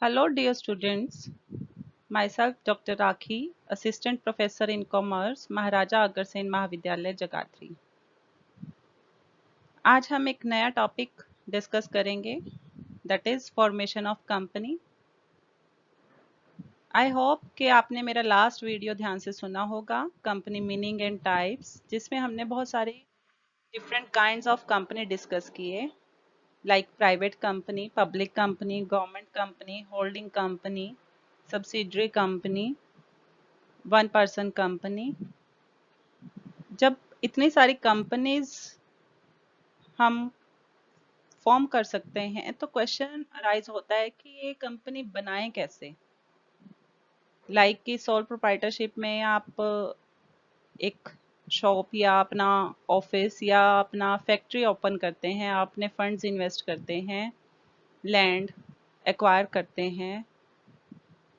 Hello, dear students. Myself, Dr. Rakhi, Assistant Professor in Commerce, Maharaja Agrasen महाविद्यालय जगाधरी। आज हम एक नया टॉपिक डिस्कस करेंगे, that is formation of company. I hope कि आपने मेरा लास्ट वीडियो ध्यान से सुना होगा, कंपनी मीनिंग एंड टाइप्स, जिसमें हमने बहुत सारे different kinds of company discuss किए, like private company, public company, government company, holding company, subsidiary company, one person company. जब इतनी सारी कंपनीज हम फॉर्म कर सकते हैं तो क्वेश्चन अराइज होता है कि ये कंपनी बनाएं कैसे। लाइक कि सोल प्रोप्राइटरशिप में आप एक शॉप या अपना ऑफिस या अपना फैक्ट्री ओपन करते हैं, आप अपने फंड्स इन्वेस्ट करते हैं, लैंड एक्वायर करते हैं,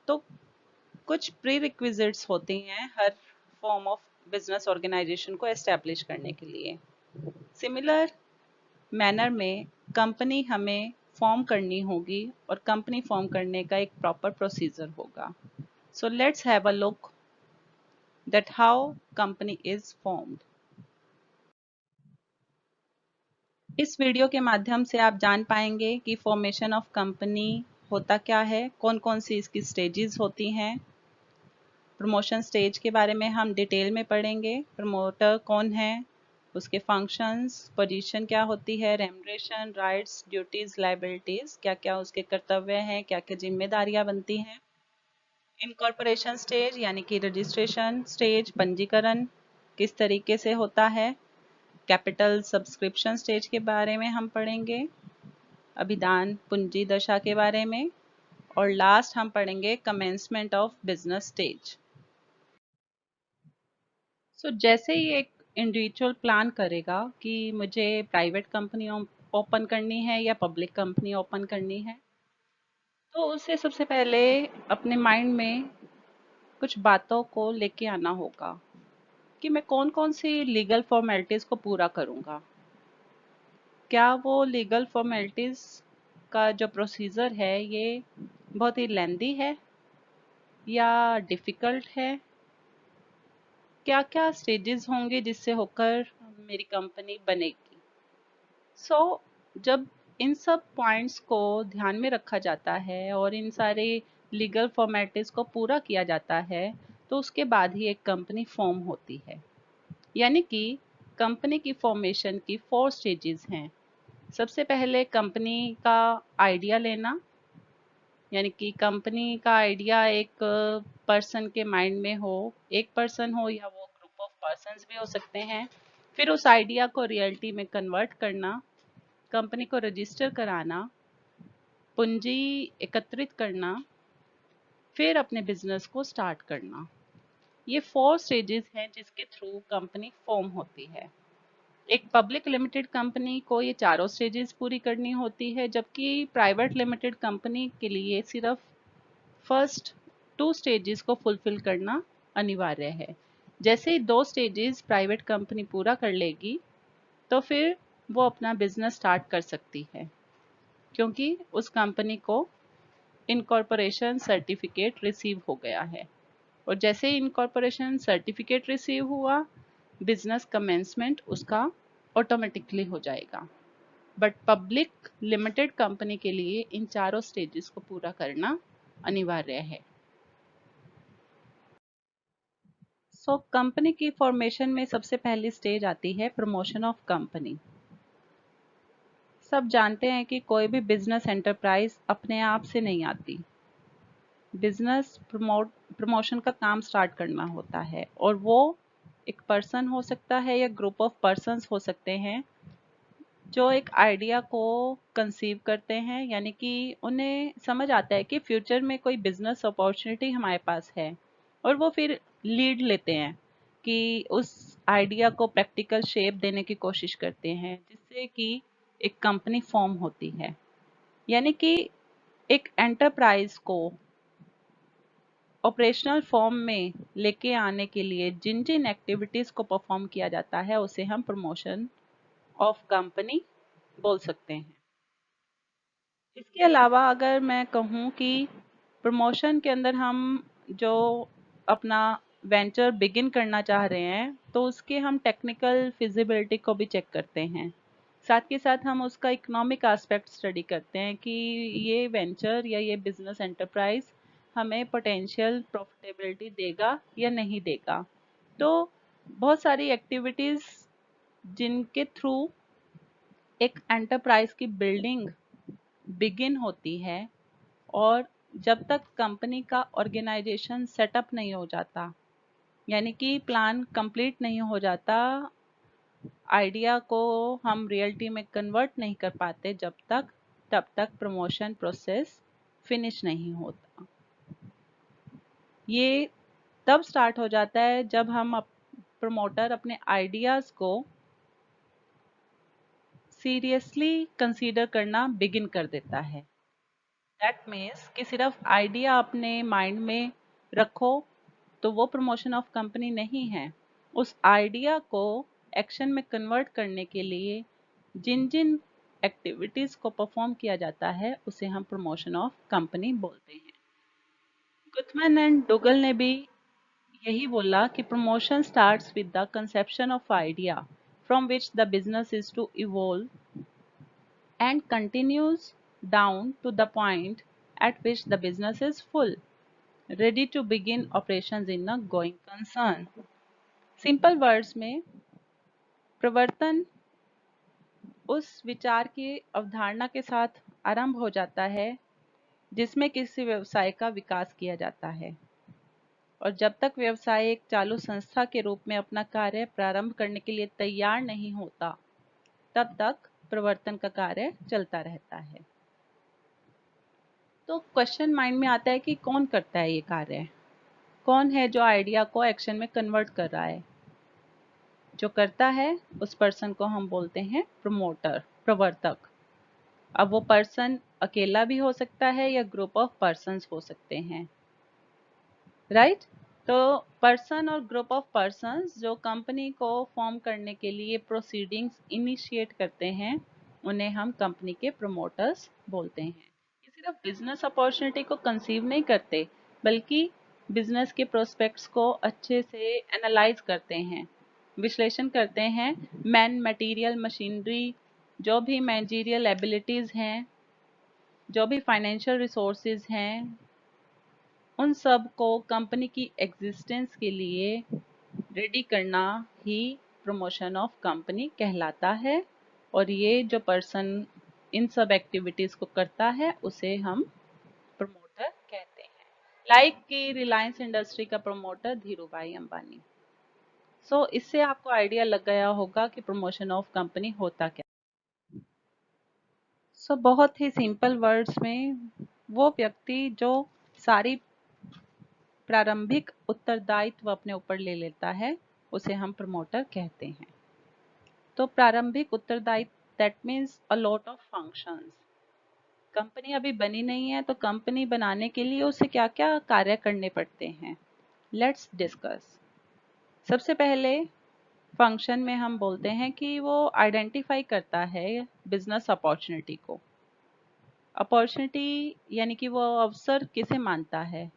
तो कुछ प्री रिक्विजिट्स होती हैं हर फॉर्म ऑफ बिजनेस ऑर्गेनाइजेशन को एस्टेब्लिश करने के लिए। सिमिलर मैनर में कंपनी हमें फॉर्म करनी होगी और कंपनी फॉर्म करने का एक प्रॉपर प्रोसीजर होगा। So let's have a look that how company is formed. इस वीडियो के माध्यम से आप जान पाएंगे कि फॉर्मेशन ऑफ कंपनी होता क्या है, कौन कौन सी इसकी स्टेजेस होती हैं। प्रमोशन स्टेज के बारे में हम डिटेल में पढ़ेंगे, प्रमोटर कौन है, उसके फंक्शंस, पोजीशन क्या होती है, रेम्युनरेशन, राइट्स, ड्यूटीज, लायबिलिटीज, क्या क्या उसके कर्तव्य हैं, क्या क्या जिम्मेदारियां बनती हैं। इनकॉर्पोरेशन स्टेज यानी कि रजिस्ट्रेशन स्टेज, पंजीकरण किस तरीके से होता है। कैपिटल सब्सक्रिप्शन स्टेज के बारे में हम पढ़ेंगे, अभिदान पूंजी दशा के बारे में, और लास्ट हम पढ़ेंगे कमेंसमेंट ऑफ बिजनेस स्टेज। सो जैसे ही एक इंडिविजुअल प्लान करेगा कि मुझे प्राइवेट कंपनी ओपन करनी है या पब्लिक कंपनी ओपन करनी है, तो उसे सबसे पहले अपने माइंड में कुछ बातों को लेके आना होगा कि मैं कौन कौन सी लीगल फॉर्मेलिटीज को पूरा करूंगा। क्या वो लीगल फॉर्मेलिटीज का जो प्रोसीजर है ये बहुत ही लेंदी है या डिफ़िकल्ट है, क्या क्या स्टेजेस होंगे जिससे होकर मेरी कंपनी बनेगी। जब इन सब पॉइंट्स को ध्यान में रखा जाता है और इन सारे लीगल फॉर्मेलिटीज को पूरा किया जाता है, तो उसके बाद ही एक कंपनी फॉर्म होती है। यानी कि कंपनी की फॉर्मेशन की 4 स्टेजेस हैं। सबसे पहले कंपनी का आइडिया लेना, यानी कि कंपनी का आइडिया एक पर्सन के माइंड में हो, एक पर्सन हो या वो ग्रुप ऑफ पर्सन्स भी हो सकते हैं। फिर उस आइडिया को रियलिटी में कन्वर्ट करना, कंपनी को रजिस्टर कराना, पूंजी एकत्रित करना, फिर अपने बिजनेस को स्टार्ट करना। ये 4 स्टेजेस हैं जिसके थ्रू कंपनी फॉर्म होती है। एक पब्लिक लिमिटेड कंपनी को ये चारों स्टेजेस पूरी करनी होती है, जबकि प्राइवेट लिमिटेड कंपनी के लिए सिर्फ फर्स्ट 2 स्टेजेस को फुलफिल करना अनिवार्य है। जैसे ही 2 स्टेजेस प्राइवेट कंपनी पूरा कर लेगी, तो फिर वो अपना बिजनेस स्टार्ट कर सकती है, क्योंकि उस कंपनी को इनकॉर्पोरेशन सर्टिफिकेट रिसीव हो गया है। और जैसे ही इनकॉर्पोरेशन सर्टिफिकेट रिसीव हुआ, बिजनेस कमेंसमेंट उसका ऑटोमेटिकली हो जाएगा। बट पब्लिक लिमिटेड कंपनी के लिए इन चारों स्टेजेस को पूरा करना अनिवार्य है। कंपनी की फॉर्मेशन में सबसे पहली स्टेज आती है प्रमोशन ऑफ कंपनी। सब जानते हैं कि कोई भी बिजनेस एंटरप्राइज अपने आप से नहीं आती। बिजनेस प्रमोशन का काम स्टार्ट करना होता है, और वो एक पर्सन हो सकता है या ग्रुप ऑफ पर्सन्स हो सकते हैं जो एक आइडिया को कंसीव करते हैं, यानी कि उन्हें समझ आता है कि फ्यूचर में कोई बिजनेस अपॉर्चुनिटी हमारे पास है, और वो फिर लीड लेते हैं कि उस आइडिया को प्रैक्टिकल शेप देने की कोशिश करते हैं, जिससे कि एक कंपनी फॉर्म होती है। यानी कि एक एंटरप्राइज को ऑपरेशनल फॉर्म में लेके आने के लिए जिन जिन एक्टिविटीज को परफॉर्म किया जाता है उसे हम प्रमोशन ऑफ कंपनी बोल सकते हैं। इसके अलावा अगर मैं कहूँ कि प्रमोशन के अंदर हम जो अपना वेंचर बिगिन करना चाह रहे हैं तो उसके हम टेक्निकल फिजिबिलिटी को भी चेक करते हैं। साथ के साथ हम उसका इकोनॉमिक एस्पेक्ट स्टडी करते हैं कि ये वेंचर या ये बिजनेस एंटरप्राइज हमें पोटेंशियल प्रॉफिटेबिलिटी देगा या नहीं देगा। तो बहुत सारी एक्टिविटीज़ जिनके थ्रू एक एंटरप्राइज की बिल्डिंग बिगिन होती है, और जब तक कंपनी का ऑर्गेनाइजेशन सेटअप नहीं हो जाता, यानी कि प्लान कंप्लीट नहीं हो जाता, आइडिया को हम रियलिटी में कन्वर्ट नहीं कर पाते जब तक, तब तक प्रमोशन प्रोसेस फिनिश नहीं होता। ये तब स्टार्ट हो जाता है जब हम प्रमोटर अपने आइडियाज़ को सीरियसली कंसीडर करना बिगिन कर देता है। दैट मीन्स कि सिर्फ आइडिया अपने माइंड में रखो तो वो प्रमोशन ऑफ कंपनी नहीं है। उस आइडिया को एक्शन में कन्वर्ट करने के लिए जिन जिन एक्टिविटीज़ को परफॉर्म किया जाता है उसे हम प्रमोशन ऑफ कंपनी बोलते हैं। गुथमैन एंड डुगल ने भी यही बोला कि promotion starts with the conception of idea from which the business is to evolve and continues down to the point at which the business is full, ready to begin operations in a going concern. Simple words में प्रवर्तन उस विचार की अवधारणा के साथ आरंभ हो जाता है जिसमें किसी व्यवसाय का विकास किया जाता है, और जब तक व्यवसाय एक चालू संस्था के रूप में अपना कार्य प्रारंभ करने के लिए तैयार नहीं होता तब तक प्रवर्तन का कार्य चलता रहता है। तो क्वेश्चन माइंड में आता है कि कौन करता है ये कार्य, कौन है जो आइडिया को एक्शन में कन्वर्ट कर रहा है। जो करता है उस पर्सन को हम बोलते हैं प्रमोटर, प्रवर्तक। अब वो पर्सन अकेला भी हो सकता है या ग्रुप ऑफ पर्सन्स हो सकते हैं, राइट। तो पर्सन और ग्रुप ऑफ पर्सन्स जो कंपनी को फॉर्म करने के लिए प्रोसीडिंग्स इनिशिएट करते हैं उन्हें हम कंपनी के प्रमोटर्स बोलते हैं। ये सिर्फ बिजनेस अपॉर्चुनिटी को कंसीव नहीं करते बल्कि बिजनेस के प्रोस्पेक्ट्स को अच्छे से एनालाइज करते हैं, विश्लेषण करते हैं। मैन, मटेरियल, मशीनरी, जो भी मैनेजरियल एबिलिटीज़ हैं, जो भी फाइनेंशियल रिसोर्सेज हैं, उन सब को कंपनी की एग्जिस्टेंस के लिए रेडी करना ही प्रमोशन ऑफ कंपनी कहलाता है। और ये जो पर्सन इन सब एक्टिविटीज़ को करता है उसे हम प्रमोटर कहते हैं। लाइक कि रिलायंस इंडस्ट्री का प्रमोटर धीरू भाई अंबानी। सो इससे आपको आइडिया लग गया होगा कि प्रमोशन ऑफ कंपनी होता क्या। सो बहुत ही सिंपल वर्ड्स में वो व्यक्ति जो सारी प्रारंभिक उत्तरदायित्व अपने ऊपर ले लेता है उसे हम प्रमोटर कहते हैं। तो प्रारंभिक उत्तरदायित्व that means a lot of functions. Company अभी बनी नहीं है तो कंपनी बनाने के लिए उसे क्या क्या कार्य करने पड़ते हैं, लेट्स डिस्कस। सबसे पहले फंक्शन में हम बोलते हैं कि वो आइडेंटिफाई करता है बिजनेस अपॉर्चुनिटी को। अपॉर्चुनिटी यानी कि वो अवसर किसे मानता है।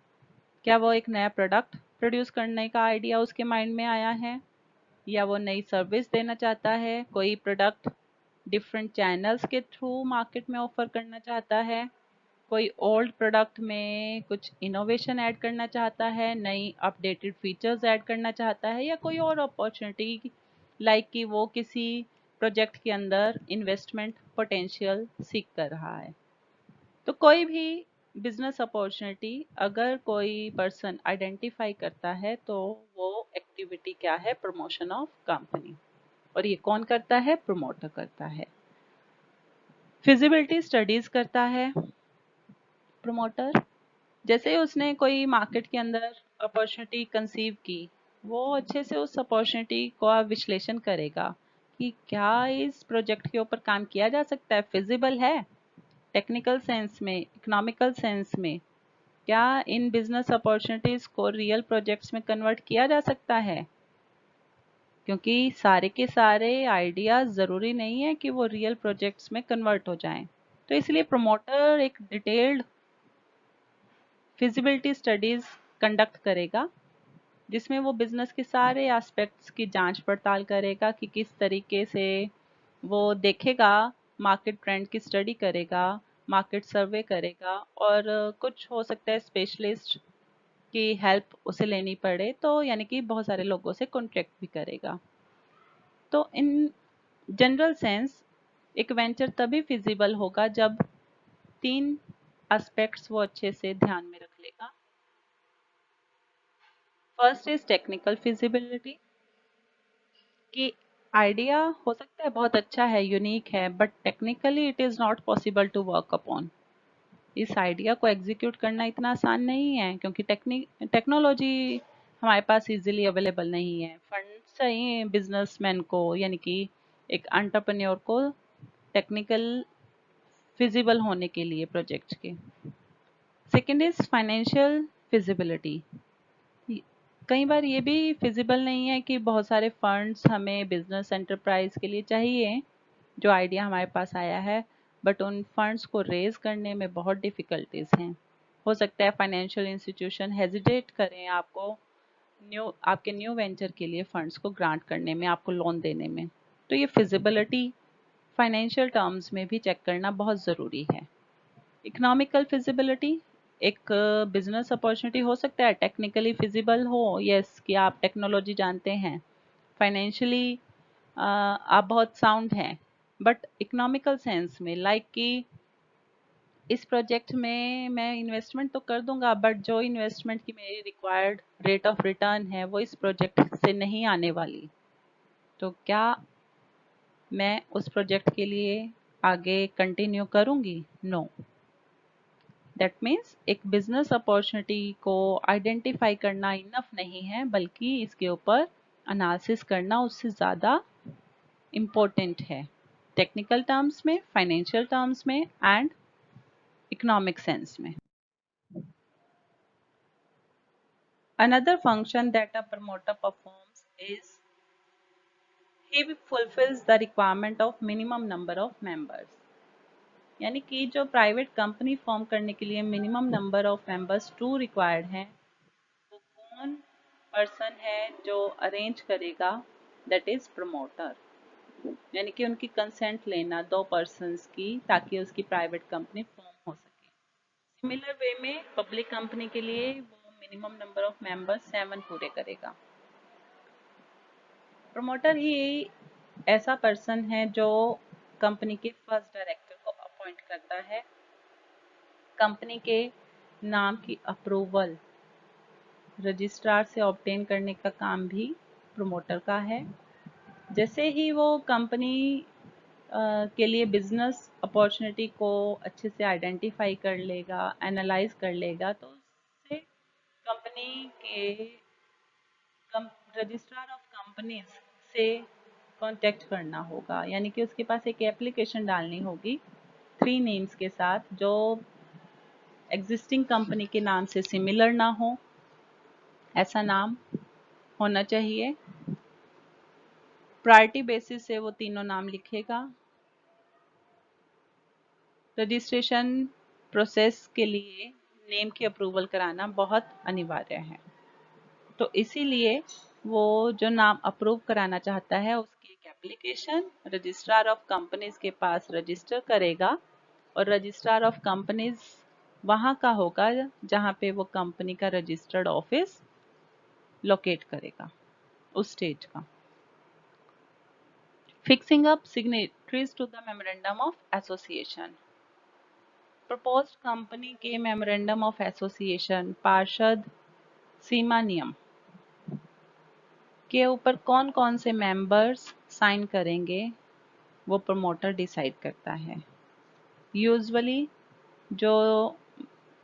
क्या वो एक नया प्रोडक्ट प्रोड्यूस करने का आइडिया उसके माइंड में आया है, या वो नई सर्विस देना चाहता है, कोई प्रोडक्ट डिफरेंट चैनल्स के थ्रू मार्केट में ऑफर करना चाहता है, कोई ओल्ड प्रोडक्ट में कुछ इनोवेशन ऐड करना चाहता है, नई अपडेटेड फीचर्स ऐड करना चाहता है, या कोई और अपॉर्चुनिटी लाइक कि वो किसी प्रोजेक्ट के अंदर इन्वेस्टमेंट पोटेंशियल सीख कर रहा है। तो कोई भी बिजनेस अपॉर्चुनिटी अगर कोई पर्सन आइडेंटिफाई करता है तो वो एक्टिविटी क्या है, प्रमोशन ऑफ कंपनी। और ये कौन करता है, प्रमोटर करता है। फिजिबिलिटी स्टडीज करता है प्रमोटर। जैसे उसने कोई मार्केट के अंदर अपॉर्चुनिटी कंसीव की, वो अच्छे से उस अपॉर्चुनिटी का विश्लेषण करेगा कि क्या इस प्रोजेक्ट के ऊपर काम किया जा सकता है, फिजिबल है टेक्निकल सेंस में, इकोनॉमिकल सेंस में, क्या इन बिजनेस अपॉर्चुनिटीज को रियल प्रोजेक्ट्स में कन्वर्ट किया जा सकता है। क्योंकि सारे के सारे आइडियाज ज़रूरी नहीं है कि वो रियल प्रोजेक्ट्स में कन्वर्ट हो जाएं। तो इसलिए प्रमोटर एक डिटेल्ड फिजिबिलिटी स्टडीज कंडक्ट करेगा, जिसमें वो बिजनेस के सारे एस्पेक्ट्स की जांच पड़ताल करेगा कि किस तरीके से वो देखेगा, मार्केट ट्रेंड की स्टडी करेगा, मार्केट सर्वे करेगा, और कुछ हो सकता है स्पेशलिस्ट की हेल्प उसे लेनी पड़े, तो यानी कि बहुत सारे लोगों से कॉन्ट्रैक्ट भी करेगा। तो इन जनरल सेंस एक वेंचर तभी फिजिबल होगा जब 3 एस्पेक्ट्स वो अच्छे से ध्यान में रख लेगा। फर्स्ट इज टेक्निकल फिजिबिलिटी, कि आइडिया हो सकता है बहुत अच्छा है, यूनिक है, but technically it is not possible to work upon. इस आइडिया को एग्जीक्यूट करना इतना आसान नहीं है, क्योंकि टेक्नोलॉजी हमारे पास इजीली अवेलेबल नहीं है। फंड चाहिए बिजनेसमैन को, यानी कि एक एंटरप्रेन्योर को टेक्निकल फिजिबल होने के लिए प्रोजेक्ट के। Second is financial feasibility. कई बार ये भी फिजिबल नहीं है कि बहुत सारे फंड्स हमें बिजनेस एंटरप्राइज के लिए चाहिए, जो आइडिया हमारे पास आया है, बट उन फंड्स को रेज करने में बहुत डिफिकल्टीज हैं। हो सकता है फाइनेंशियल इंस्टीट्यूशन हेजिटेट करें आपके न्यू वेंचर के लिए फंड्स को ग्रांट करने में, आपको लोन देने में। तो ये फिजिबिलिटी फाइनेंशियल टर्म्स में भी चेक करना बहुत ज़रूरी है। इकोनॉमिकल फिजिबिलिटी, एक बिजनेस अपॉर्चुनिटी हो सकता है टेक्निकली फिजिबल हो, यस, कि आप टेक्नोलॉजी जानते हैं, फाइनेंशियली आप बहुत साउंड हैं, बट इकोनॉमिकल सेंस में लाइक कि इस प्रोजेक्ट में मैं इन्वेस्टमेंट तो कर दूंगा, बट जो इन्वेस्टमेंट की मेरी रिक्वायर्ड रेट ऑफ रिटर्न है वो इस प्रोजेक्ट से नहीं आने वाली, तो क्या मैं उस प्रोजेक्ट के लिए आगे कंटिन्यू करूंगी? नो। दैट मीन्स एक बिजनेस अपॉर्चुनिटी को आइडेंटिफाई करना इनफ नहीं है, बल्कि इसके ऊपर एनालिसिस करना उससे ज़्यादा इम्पोर्टेंट है, टेक्निकल टर्म्स में, फाइनेंशियल टर्म्स में एंड इकोनॉमिक सेंस में। Another function that a promoter performs is he fulfills the requirement of minimum number of members। यानी कि जो प्राइवेट कंपनी फॉर्म करने के लिए minimum number of members 2 required हैं, वो कौन पर्सन है जो अरेंज करेगा? That is promoter. यानी कि उनकी कंसेंट लेना 2 पर्सन्स की, ताकि उसकी प्राइवेट कंपनी फॉर्म हो सके। सिमिलर वे में पब्लिक कंपनी के लिए वो मिनिमम नंबर ऑफ मेंबर्स 7 पूरे करेगा। प्रमोटर ही ऐसा पर्सन है जो कंपनी के फर्स्ट डायरेक्टर को अपॉइंट करता है। कंपनी के नाम की अप्रूवल रजिस्ट्रार से ऑब्टेन करने का काम भी प्रमोटर का है। जैसे ही वो कंपनी के लिए बिजनेस अपॉर्चुनिटी को अच्छे से आइडेंटिफाई कर लेगा, एनालाइज कर लेगा, तो उससे कंपनी के रजिस्ट्रार ऑफ कंपनीज से कांटेक्ट करना होगा, यानी कि उसके पास एक एप्लीकेशन डालनी होगी 3 नेम्स के साथ, जो एग्जिस्टिंग कंपनी के नाम से सिमिलर ना हो, ऐसा नाम होना चाहिए। प्रायोरिटी बेसिस से वो तीनों नाम लिखेगा। रजिस्ट्रेशन प्रोसेस के लिए नेम की अप्रूवल कराना बहुत अनिवार्य है, तो इसीलिए वो जो नाम अप्रूव कराना चाहता है उसकी एक एप्लीकेशन रजिस्ट्रार ऑफ कंपनीज के पास रजिस्टर करेगा, और रजिस्ट्रार ऑफ कंपनीज वहाँ का होगा जहाँ पे वो कंपनी का रजिस्टर्ड ऑफिस लोकेट करेगा, उस स्टेट का। Fixing up signatories to the memorandum of association. Proposed company के मेमोरेंडम ऑफ एसोसिएशन पार्षद सीमा नियम के ऊपर कौन कौन से मेंबर्स साइन करेंगे वो प्रमोटर डिसाइड करता है। यूजुअली जो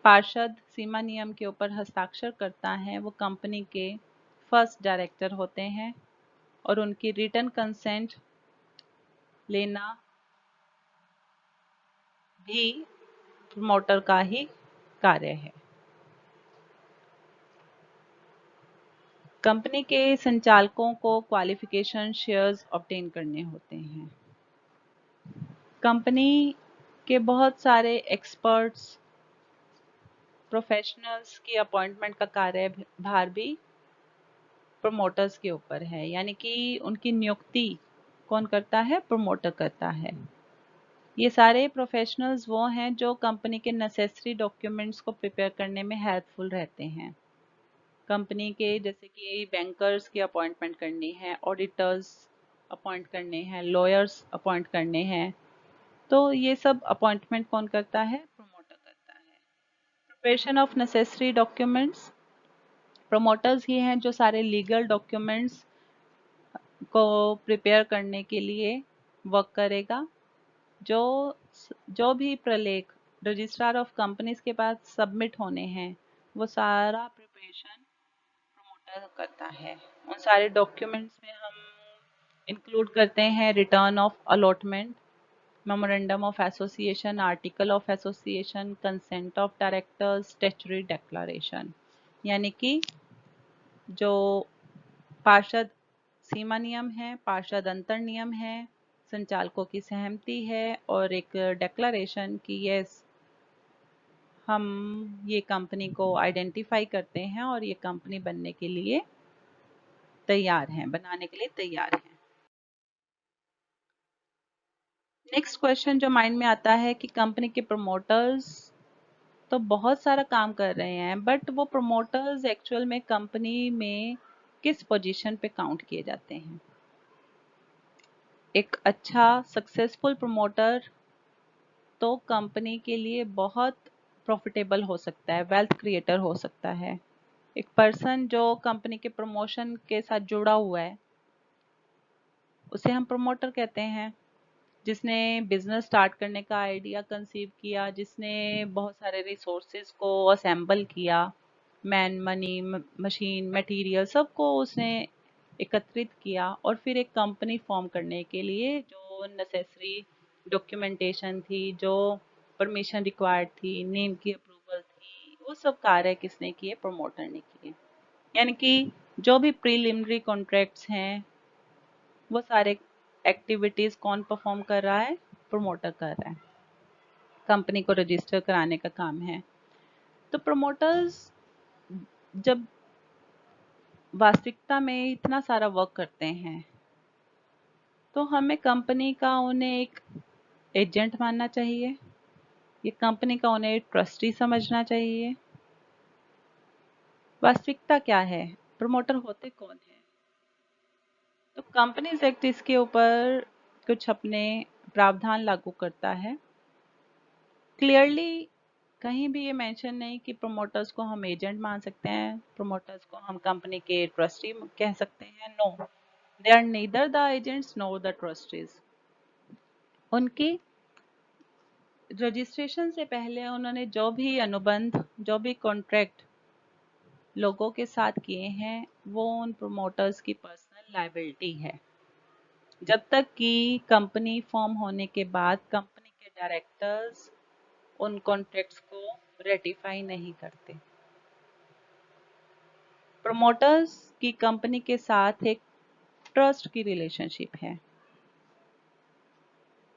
पार्षद सीमा नियम के ऊपर हस्ताक्षर करता है वो कंपनी के फर्स्ट डायरेक्टर होते हैं, और उनकी रिटन कंसेंट लेना भी प्रमोटर का ही कार्य है। कंपनी के संचालकों को क्वालिफिकेशन शेयर्स ऑब्टेन करने होते हैं। कंपनी कि बहुत सारे एक्सपर्ट्स प्रोफेशनल्स की अपॉइंटमेंट का कार्यभार भी प्रमोटर्स के ऊपर है, यानी कि उनकी नियुक्ति कौन करता है? प्रमोटर करता है। ये सारे प्रोफेशनल्स वो हैं जो कंपनी के नेसेसरी डॉक्यूमेंट्स को प्रिपेयर करने में हेल्पफुल रहते हैं। कंपनी के जैसे कि बैंकर्स की अपॉइंटमेंट करनी है, ऑडिटर्स अपॉइंट करने हैं, लॉयर्स अपॉइंट करने हैं, तो ये सब अपॉइंटमेंट कौन करता है? प्रमोटर करता है। Preparation of necessary documents, promoters ही हैं जो सारे लीगल डॉक्यूमेंट्स को प्रिपेयर करने के लिए वर्क करेगा। जो जो भी प्रलेख रजिस्ट्रार ऑफ कंपनीज के पास सबमिट होने हैं, वो सारा प्रिपरेशन प्रमोटर करता है। उन सारे डॉक्यूमेंट्स में हम इंक्लूड करते हैं return of allotment, memorandum of association, article of association, consent of directors, statutory declaration, यानी कि जो पार्षद सीमा नियम है, पार्षद अंतर नियम है, संचालकों की सहमति है और एक डेक्लरेशन कि यस हम ये कंपनी को आइडेंटिफाई करते हैं और ये कंपनी बनने के लिए तैयार हैं, बनाने के लिए तैयार हैं। नेक्स्ट क्वेश्चन जो माइंड में आता है कि कंपनी के प्रमोटर्स तो बहुत सारा काम कर रहे हैं, बट वो प्रमोटर्स एक्चुअल में कंपनी में किस पोजीशन पे काउंट किए जाते हैं? एक अच्छा सक्सेसफुल प्रमोटर तो कंपनी के लिए बहुत प्रॉफिटेबल हो सकता है, वेल्थ क्रिएटर हो सकता है। एक पर्सन जो कंपनी के प्रमोशन के साथ जुड़ा हुआ है उसे हम प्रमोटर कहते हैं। जिसने बिजनेस स्टार्ट करने का आइडिया कंसीव किया, जिसने बहुत सारे रिसोर्सेज को असेंबल किया, मैन, मनी, मशीन, मटेरियल सबको उसने एकत्रित किया और फिर एक कंपनी फॉर्म करने के लिए जो नेसेसरी डॉक्यूमेंटेशन थी, जो परमिशन रिक्वायर्ड थी, नेम की अप्रूवल थी, वो सब कार्य किसने किए? प्रमोटर ने किए। यानी कि जो भी प्रीलिमिनरी कॉन्ट्रैक्ट्स हैं वो सारे एक्टिविटीज कौन परफॉर्म कर रहा है? प्रमोटर कर रहा है। कंपनी को रजिस्टर कराने का काम है। तो प्रमोटर्स जब वास्तविकता में इतना सारा वर्क करते हैं तो हमें कंपनी का उन्हें एक एजेंट मानना चाहिए, ये कंपनी का उन्हें ट्रस्टी समझना चाहिए। वास्तविकता क्या है? प्रमोटर होते कौन है? तो कंपनीज एक्ट इसके ऊपर कुछ अपने प्रावधान लागू करता है। क्लियरली कहीं भी ये मेंशन नहीं कि प्रमोटर्स को हम एजेंट मान सकते हैं, प्रमोटर्स को हम कंपनी के ट्रस्टी कह सकते हैं। No, they are neither the agents nor the trustees. उनकी रजिस्ट्रेशन से पहले उन्होंने जो भी अनुबंध, जो भी कॉन्ट्रैक्ट लोगों के साथ किए हैं वो उन प्रमोटर्स की पर्सनल लायबिलिटी है, जब तक कि कंपनी फॉर्म होने के बाद कंपनी के डायरेक्टर्स उन कॉन्ट्रैक्ट्स को रेटिफाई नहीं करते। प्रमोटर्स की कंपनी के साथ एक ट्रस्ट की रिलेशनशिप है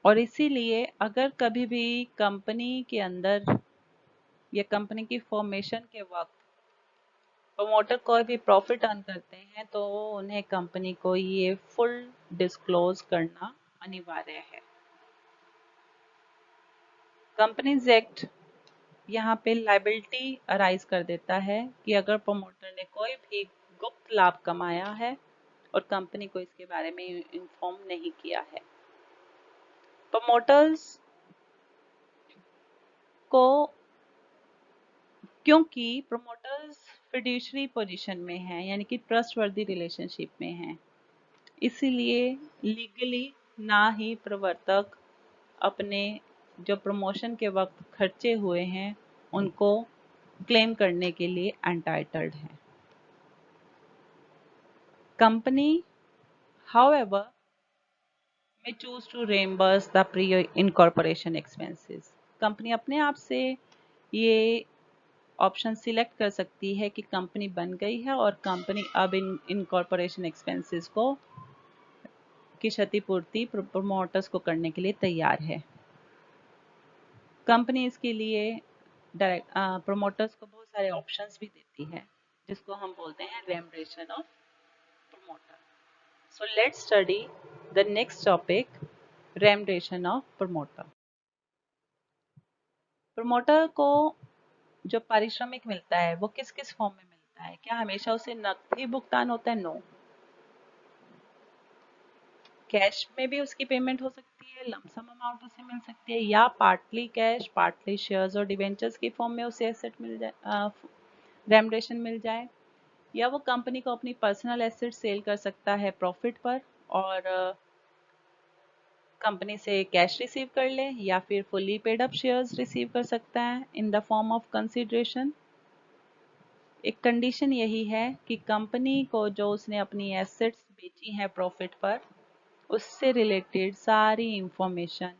और इसीलिए अगर कभी भी कंपनी के अंदर या कंपनी की फॉर्मेशन के वक्त प्रमोटर कोई भी प्रॉफिट अर्न करते हैं तो उन्हें कंपनी को ये फुल डिस्क्लोज करना अनिवार्य है। कंपनीज एक्ट यहाँ पे लाइबिलिटी अराइज कर देता है कि अगर प्रमोटर ने कोई भी गुप्त लाभ कमाया है और कंपनी को इसके बारे में इन्फॉर्म नहीं किया है। प्रमोटर्स को, क्योंकि प्रमोटर्स फिड्यूशरी पोजीशन में हैं, यानी कि ट्रस्टवर्दी रिलेशनशिप में हैं, इसीलिए लीगली ना ही प्रवर्तक अपने जो प्रमोशन के वक्त खर्चे हुए हैं उनको क्लेम करने के लिए एंटाइटल्ड है। Company however may choose to reimburse the pre-incorporation expenses। Company अपने आप से ये ऑप्शन सिलेक्ट कर सकती है कि कंपनी बन गई है और कंपनी अब इन इनकॉर्पोरेशन एक्सपेंसेस को की क्षतिपूर्ति प्रमोटर्स को करने के लिए तैयार है। कंपनी इसके लिए डायरेक्ट प्रोमोटर्स को बहुत सारे ऑप्शंस भी देती है, जिसको हम बोलते हैं remuneration of promoter. So let's study the next topic, remuneration of promoter. Promoter को जो पारिश्रमिक मिलता है वो किस किस फॉर्म में मिलता है? क्या हमेशा उसे नकदी भुगतान होता है? नो. कैश में भी उसकी पेमेंट हो सकती है, लमसम अमाउंट उसे मिल सकती है, या पार्टली कैश, पार्टली शेयर्स और डिवेंचर्स की फॉर्म में उसे एसेट मिल जाए, रेमुनरेशन मिल जाए, या वो कंपनी को अपनी पर्सनल एसेट सेल कर सकता है प्रॉफिट पर और कंपनी से कैश रिसीव कर ले, या फिर fully paid up shares receive कर सकता है in the form of consideration. एक कंडीशन यही है कि कंपनी को जो उसने अपनी एसेट्स बेची हैं प्रॉफिट पर, उससे रिलेटेड सारी इंफॉर्मेशन,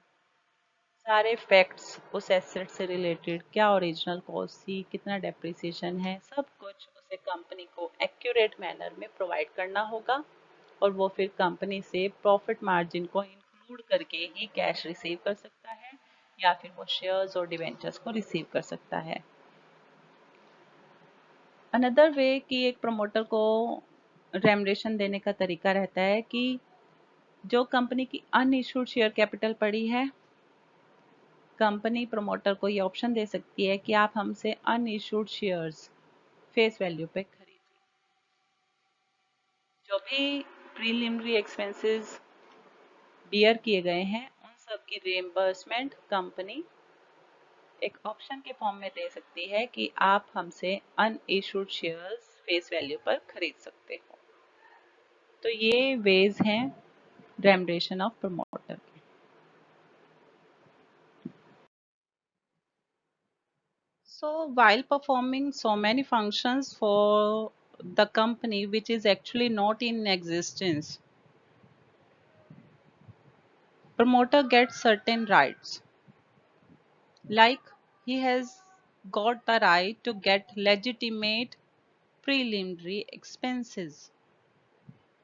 सारे फैक्ट्स उस एसेट से रिलेटेड, क्या ओरिजिनल कॉस्ट थी, कितना डेप्रिसिएशन है, सब कुछ उसे कंपनी को एक्यूरेट मैनर में प्रोवाइड करना होगा. और वो फिर कंपनी से प्रॉफिट मार्जिन को इंक्लूड करके ही कैश रिसीव कर सकता है, या फिर वो शेयर्स और डिवेंचर्स को रिसीव कर सकता है. अनदर वे कि एक प्रमोटर को रेमुनरेशन देने का तरीका रहता है कि जो कंपनी की अनइश्यूड शेयर कैपिटल पड़ी है, कंपनी प्रमोटर को ये ऑप्शन दे सकती है कि आप हमसे अनइश्यूड शेयर्स फेस वैल्यू पे खरीदिए. जो भी प्रीलिमिनरी एक्सपेंसेस बियर किए गए हैं उन सब की रिएम्बर्समेंट कंपनी एक ऑप्शन के फॉर्म में दे सकती है कि आप हमसे अनइश्यूड शेयर्स फेस वैल्यू पर खरीद सकते हो. तो ये वेज हैं remuneration of promoter. So while performing so many functions for the company which is actually not in existence, promoter gets certain rights, like he has got the right to get legitimate preliminary expenses.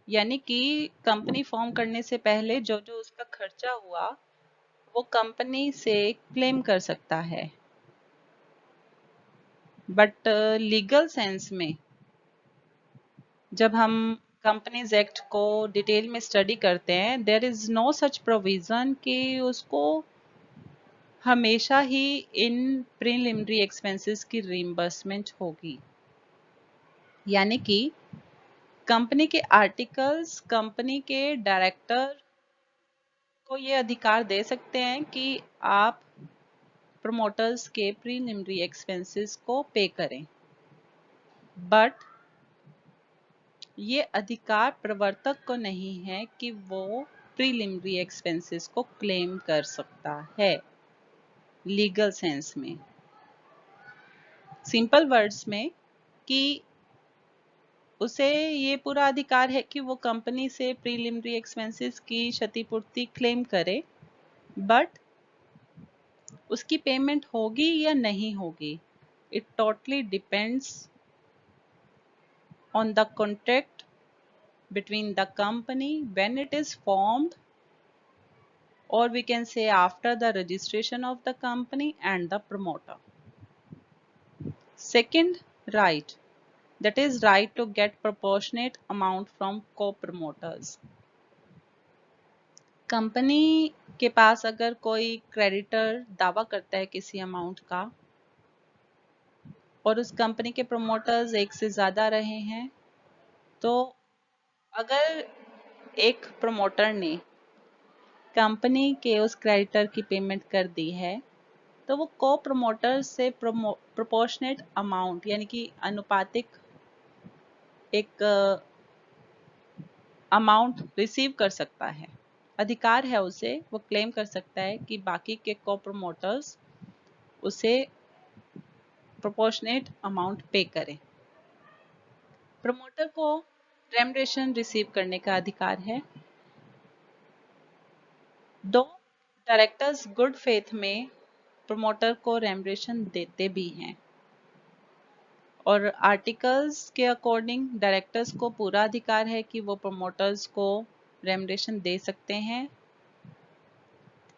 यानी कि company form करने से पहले जो जो उसका खर्चा हुआ वो कंपनी से क्लेम कर सकता है. बट लीगल सेंस में जब हम कंपनीज एक्ट को डिटेल में स्टडी करते हैं, there is no such provision कि उसको हमेशा ही इन प्रीलिमिनरी एक्सपेंसेस की रीइंबर्समेंट होगी. यानी कि कंपनी के आर्टिकल्स कंपनी के डायरेक्टर को ये अधिकार दे सकते हैं कि आप प्रमोटर्स के प्रीलिमिनरी एक्सपेंसेस को पे करें, बट ये अधिकार प्रवर्तक को नहीं है कि वो प्रीलिमिनरी एक्सपेंसेस को क्लेम कर सकता है लीगल सेंस में. सिंपल वर्ड्स में कि उसे ये पूरा अधिकार है कि वो कंपनी से प्रीलिमिनरी एक्सपेंसेस की क्षतिपूर्ति क्लेम करे, बट उसकी पेमेंट होगी या नहीं होगी, it totally depends on the contract between the company when it is formed, or we can say after the registration of the company and the promoter. Second right, that is right to get proportionate amount from co-promoters. Company के पास अगर कोई creditor दावा करता है किसी amount का और उस कंपनी के प्रमोटर्स एक से ज़्यादा रहे हैं, तो अगर एक प्रमोटर ने कंपनी के उस क्रेडिटर की पेमेंट कर दी है, तो वो को प्रमोटर से प्रोपोर्शनेट अमाउंट यानी कि अनुपातिक एक अमाउंट रिसीव कर सकता है. अधिकार है उसे, वो क्लेम कर सकता है कि बाकी के को प्रमोटर्स उसे प्रोपोर्शनेट अमाउंट पे करें. प्रमोटर को रेमुनरेशन रिसीव करने का अधिकार है. दो डायरेक्टर्स गुड फेथ में प्रमोटर को रेमुनरेशन देते भी हैं, और आर्टिकल्स के अकॉर्डिंग डायरेक्टर्स को पूरा अधिकार है कि वो प्रमोटर्स को रेमुनरेशन दे सकते हैं.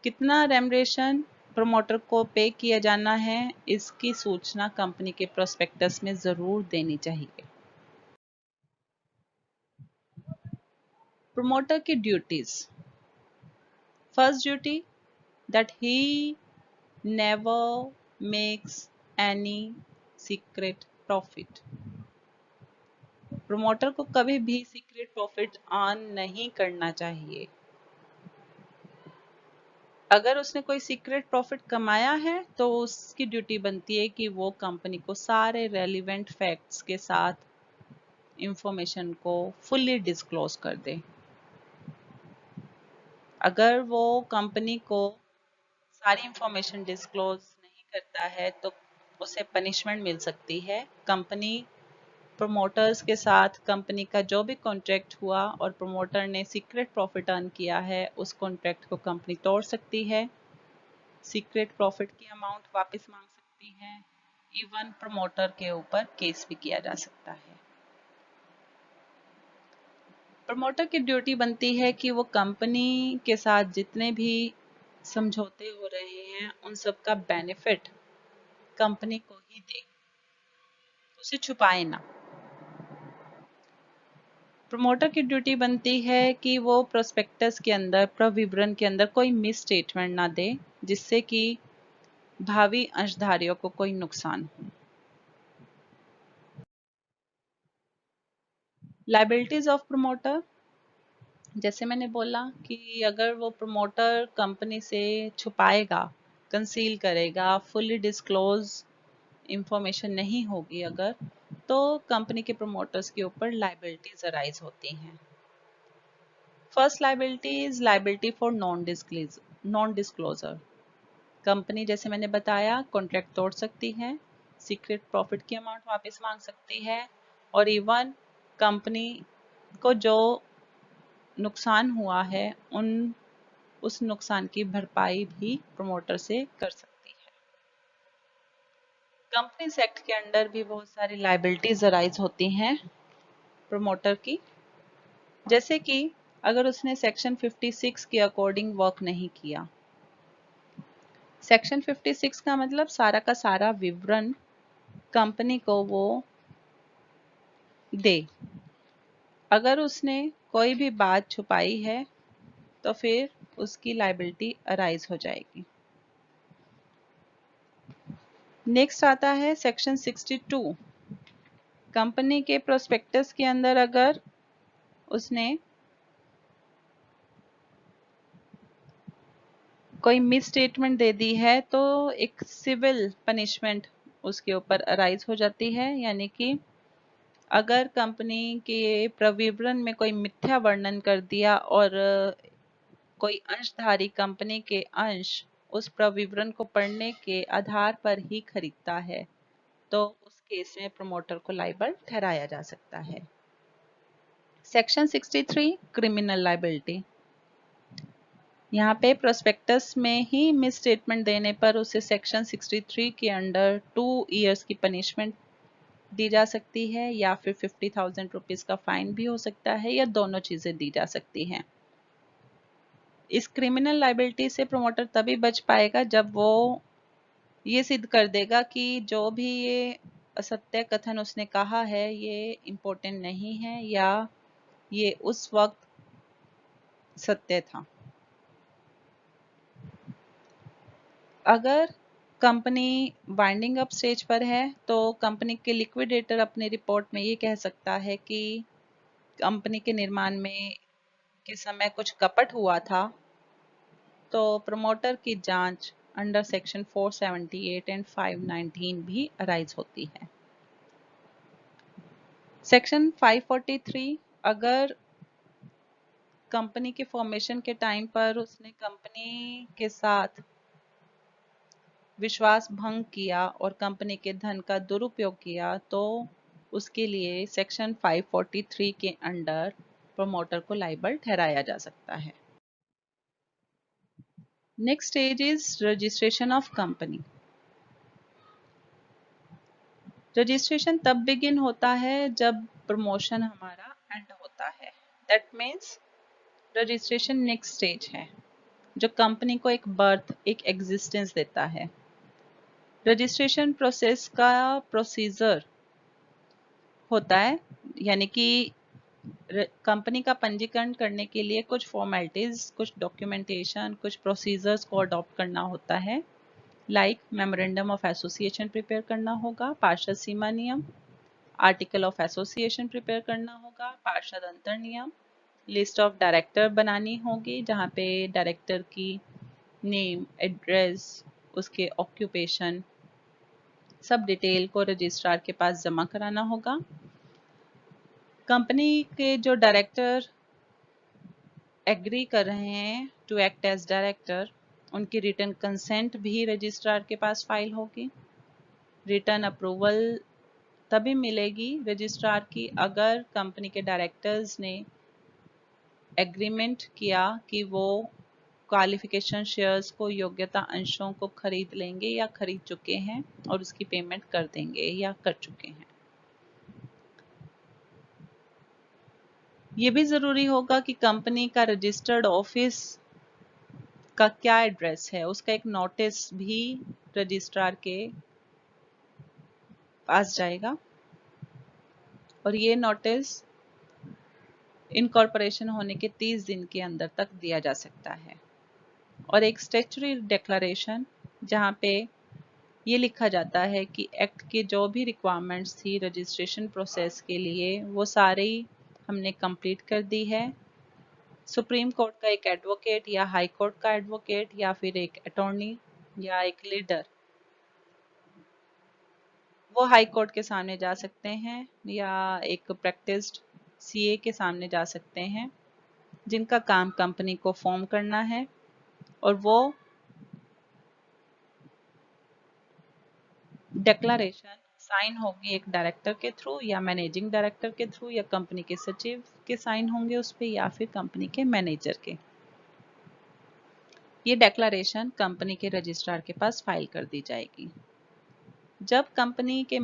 कितना रेमुनरेशन? प्रमोटर को पे किया जाना है, इसकी सूचना कंपनी के प्रोस्पेक्टस में ज़रूर देनी चाहिए। प्रमोटर की duties. First duty, that he never makes any secret profit. Promoter को कभी भी सीक्रेट प्रॉफिट अर्न नहीं करना चाहिए। अगर उसने कोई सीक्रेट प्रॉफिट कमाया है तो उसकी ड्यूटी बनती है कि वो कंपनी को सारे रेलिवेंट फैक्ट्स के साथ इंफॉर्मेशन को फुल्ली डिस्क्लोज कर दे। अगर वो कंपनी को सारी इंफॉर्मेशन डिस्क्लोज नहीं करता है तो उसे पनिशमेंट मिल सकती है। कंपनी प्रमोटर्स के साथ कंपनी का जो भी कॉन्ट्रैक्ट हुआ और प्रमोटर ने सीक्रेट प्रॉफिट अर्न किया है, उस कॉन्ट्रैक्ट को कंपनी तोड़ सकती है, सीक्रेट प्रॉफिट की अमाउंट वापस मांग सकती है, इवन प्रमोटर के ऊपर केस भी किया जा सकता है। प्रमोटर की ड्यूटी बनती है कि वो कंपनी के साथ जितने भी समझौते हो रहे हैं उन सब का बेनिफिट कंपनी को ही दे, उसे छुपाए ना। प्रमोटर की ड्यूटी बनती है कि वो प्रोस्पेक्टस के अंदर, प्रविवरण के अंदर कोई मिस स्टेटमेंट ना दे जिससे कि भावी अंशधारियों को कोई नुकसान हो। लायबिलिटीज ऑफ प्रमोटर, जैसे मैंने बोला कि अगर वो प्रमोटर कंपनी से छुपाएगा, कंसील करेगा, फुल्ली डिस्क्लोज इंफॉर्मेशन नहीं होगी अगर, तो कंपनी के प्रमोटर्स के ऊपर लायबिलिटीज अराइज होती हैं। First liability is liability for non disclosure. Company, जैसे मैंने बताया, कॉन्ट्रैक्ट तोड़ सकती है, सीक्रेट प्रॉफिट की अमाउंट वापस मांग सकती है और इवन कंपनी को जो नुकसान हुआ है उस नुकसान की भरपाई भी प्रमोटर से कर सकती है। कंपनीज एक्ट के अंडर भी बहुत सारी लायबिलिटीज अराइज होती हैं प्रमोटर की, जैसे कि अगर उसने सेक्शन 56 के अकॉर्डिंग वर्क नहीं किया। सेक्शन 56 का मतलब सारा का सारा विवरण कंपनी को वो दे। अगर उसने कोई भी बात छुपाई है तो फिर उसकी लायबिलिटी अराइज हो जाएगी। नेक्स्ट आता है सेक्शन 62। कंपनी के प्रोस्पेक्टस के अंदर अगर उसने कोई मिस स्टेटमेंट दे दी है तो एक सिविल पनिशमेंट उसके ऊपर अराइज हो जाती है, यानी कि अगर कंपनी के प्रविवरण में कोई मिथ्या वर्णन कर दिया और कोई अंशधारी कंपनी के अंश उस प्रविवरण को पढ़ने के आधार पर ही खरीदता है तो उस केस में प्रमोटर को लायबल ठहराया जा सकता है। Section 63 criminal liability. यहाँ पे प्रोस्पेक्टस में ही मिस स्टेटमेंट देने पर उसे सेक्शन 63 के अंडर 2 इयर्स की पनिशमेंट दी जा सकती है या फिर 50,000 रुपीज का फाइन भी हो सकता है या दोनों चीजें दी जा सकती हैं। इस क्रिमिनल लायबिलिटी से प्रमोटर तभी बच पाएगा जब वो ये सिद्ध कर देगा कि जो भी ये असत्य कथन उसने कहा है ये इम्पोर्टेंट नहीं है या ये उस वक्त सत्य था। अगर कंपनी वाइंडिंग अप स्टेज पर है तो कंपनी के लिक्विडेटर अपनी रिपोर्ट में ये कह सकता है कि कंपनी के निर्माण में के समय कुछ कपट हुआ था, तो प्रमोटर की जांच अंडर सेक्शन 478 एंड 519 भी अराइज होती है। सेक्शन 543, अगर कंपनी के फॉर्मेशन के टाइम पर उसने कंपनी के साथ विश्वास भंग किया और कंपनी के धन का दुरुपयोग किया तो उसके लिए सेक्शन 543 के अंडर प्रमोटर को लायबल ठहराया जा सकता है। Next stage is registration of company. Registration तब बिगिन होता है जब प्रमोशन हमारा एंड होता है, that means registration next stage है। जो कंपनी को एक बर्थ, एक एग्जिस्टेंस देता है। रजिस्ट्रेशन प्रोसेस का प्रोसीजर होता है, यानी कि कंपनी का पंजीकरण करने के लिए कुछ फॉर्मेलिटीज, कुछ डॉक्यूमेंटेशन, कुछ प्रोसीजर्स को अडॉप्ट करना होता है। Like memorandum of association prepare करना होगा, पार्षद सीमा नियम, आर्टिकल ऑफ एसोसिएशन प्रिपेयर करना होगा, पार्षद अंतर नियम, लिस्ट ऑफ डायरेक्टर बनानी होगी जहाँ पे डायरेक्टर की नेम, एड्रेस, उसके ऑक्यूपेशन, सब डिटेल को रजिस्ट्रार के पास जमा कराना होगा। कंपनी के जो डायरेक्टर एग्री कर रहे हैं टू एक्ट एज डायरेक्टर, उनकी रिटर्न कंसेंट भी रजिस्ट्रार के पास फाइल होगी। रिटर्न अप्रूवल तभी मिलेगी रजिस्ट्रार की अगर कंपनी के डायरेक्टर्स ने एग्रीमेंट किया कि वो क्वालिफिकेशन शेयर्स को, योग्यता अंशों को खरीद लेंगे या खरीद चुके हैं और उसकी पेमेंट कर देंगे या कर चुके हैं। ये भी जरूरी होगा कि कंपनी का रजिस्टर्ड ऑफिस का क्या एड्रेस है, उसका एक नोटिस भी रजिस्ट्रार के पास जाएगा और ये नोटिस इनकॉर्पोरेशन होने के 30 दिन के अंदर तक दिया जा सकता है। और एक स्टैट्यूटरी डिक्लेरेशन जहाँ पे ये लिखा जाता है कि एक्ट के जो भी रिक्वायरमेंट्स थी रजिस्ट्रेशन प्रोसेस के लिए वो सारी हमने कंप्लीट कर दी है। सुप्रीम कोर्ट का एक एडवोकेट या हाई कोर्ट का एडवोकेट या फिर एक अटॉर्नी या एक लीडर, वो हाई कोर्ट के सामने जा सकते हैं या एक प्रैक्टिस्ड सीए के सामने जा सकते हैं जिनका काम कंपनी को फॉर्म करना है, और वो डिक्लेरेशन साइन होगी एक डायरेक्टर के थ्रू या मैनेजिंग डायरेक्टर के थ्रू या कंपनी के सचिव के साइन होंगे उस पर या फिर कंपनी के मैनेजर के। ये डिक्लेरेशन कंपनी के रजिस्ट्रार के पास फाइल कर दी जाएगी। जब कंपनी के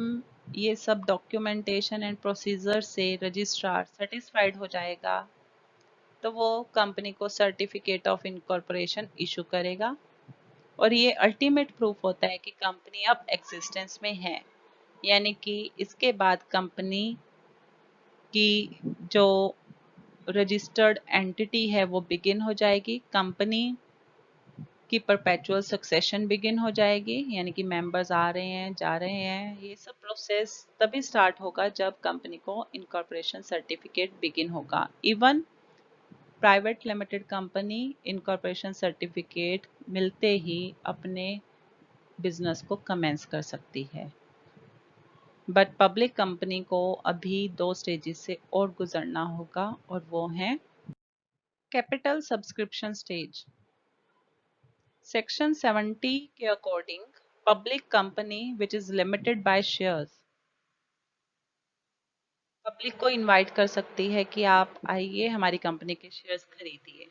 ये सब डॉक्यूमेंटेशन एंड प्रोसीजर से रजिस्ट्रार सेटिस्फाइड हो जाएगा तो वो कंपनी को सर्टिफिकेट ऑफ इनकॉर्पोरेशन इशू करेगा और ये अल्टीमेट प्रूफ होता है कि कंपनी अब एग्जिस्टेंस में है, यानी कि इसके बाद कंपनी की जो रजिस्टर्ड एंटिटी है वो बिगिन हो जाएगी, कंपनी की परपेचुअल सक्सेशन बिगिन हो जाएगी, यानी कि मेंबर्स आ रहे हैं जा रहे हैं। ये सब प्रोसेस तभी स्टार्ट होगा जब कंपनी को इनकॉर्पोरेशन सर्टिफिकेट बिगिन होगा। Even private limited company incorporation certificate मिलते ही अपने बिजनेस को कमेंस कर सकती है, बट पब्लिक कंपनी को अभी 2 स्टेजेस से और गुजरना होगा और वो है कैपिटल सब्सक्रिप्शन स्टेज। सेक्शन 70 के according public company which is limited by shares public को इनवाइट कर सकती है कि आप आइए हमारी कंपनी के शेयर्स खरीदिए।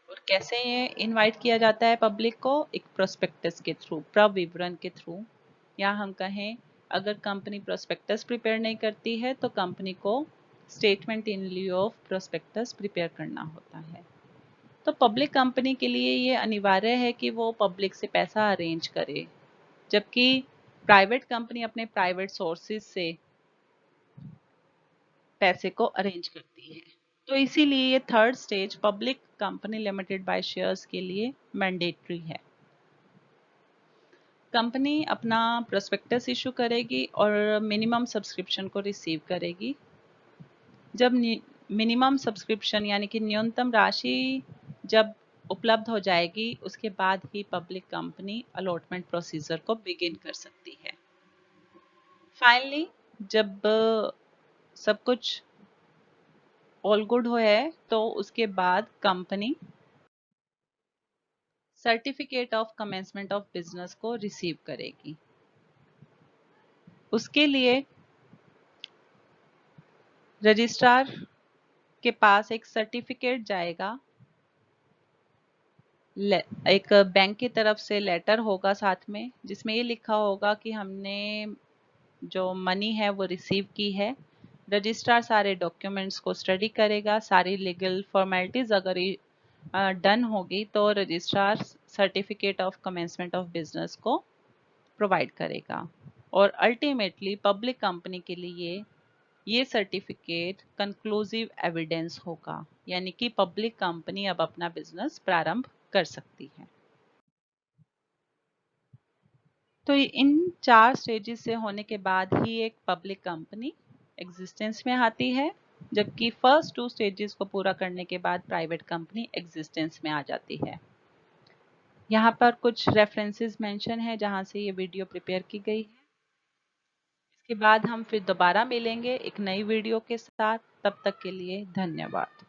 और कैसे ये इनवाइट किया जाता है पब्लिक को? एक प्रोस्पेक्टस के थ्रू, प्रविवरण के थ्रू, या हम कहें अगर कंपनी प्रोस्पेक्टस प्रिपेयर नहीं करती है तो कंपनी को statement in लिeu of prospectus prepare करना होता है। तो पब्लिक कंपनी के लिए ये अनिवार्य है कि वो पब्लिक से पैसा अरेंज करे, जबकि प्राइवेट कंपनी अपने प्राइवेट सोर्सेज से पैसे को अरेंज करती है। तो इसीलिए ये third stage public company limited by shares के लिए मैंडेटरी है। कंपनी अपना प्रोस्पेक्टस इशू करेगी और मिनिमम सब्सक्रिप्शन को रिसीव करेगी। जब मिनिमम सब्सक्रिप्शन यानी कि न्यूनतम राशि जब उपलब्ध हो जाएगी उसके बाद ही पब्लिक कंपनी अलॉटमेंट प्रोसीजर को बिगिन कर सकती है। फाइनली जब सब कुछ ऑल गुड हो है तो उसके बाद company certificate of commencement of business को रिसीव करेगी। उसके लिए रजिस्ट्रार के पास एक सर्टिफिकेट जाएगा, एक बैंक की तरफ से लेटर होगा साथ में जिसमें ये लिखा होगा कि हमने जो मनी है वो रिसीव की है। रजिस्ट्रार सारे डॉक्यूमेंट्स को स्टडी करेगा, सारी लीगल फॉर्मेलिटीज अगर डन होगी तो registrar certificate of commencement of business को प्रोवाइड करेगा, और अल्टीमेटली पब्लिक कंपनी के लिए ये सर्टिफिकेट कंक्लूसिव एविडेंस होगा, यानी कि पब्लिक कंपनी अब अपना बिजनेस प्रारंभ कर सकती है। तो इन 4 स्टेजेस से होने के बाद ही एक पब्लिक कंपनी एग्जिस्टेंस में आती है, जबकि फर्स्ट 2 स्टेजेस को पूरा करने के बाद प्राइवेट कंपनी एग्जिस्टेंस में आ जाती है। यहाँ पर कुछ रेफरेंसेस मेंशन है जहाँ से ये वीडियो प्रिपेयर की गई है। इसके बाद हम फिर दोबारा मिलेंगे एक नई वीडियो के साथ। तब तक के लिए धन्यवाद।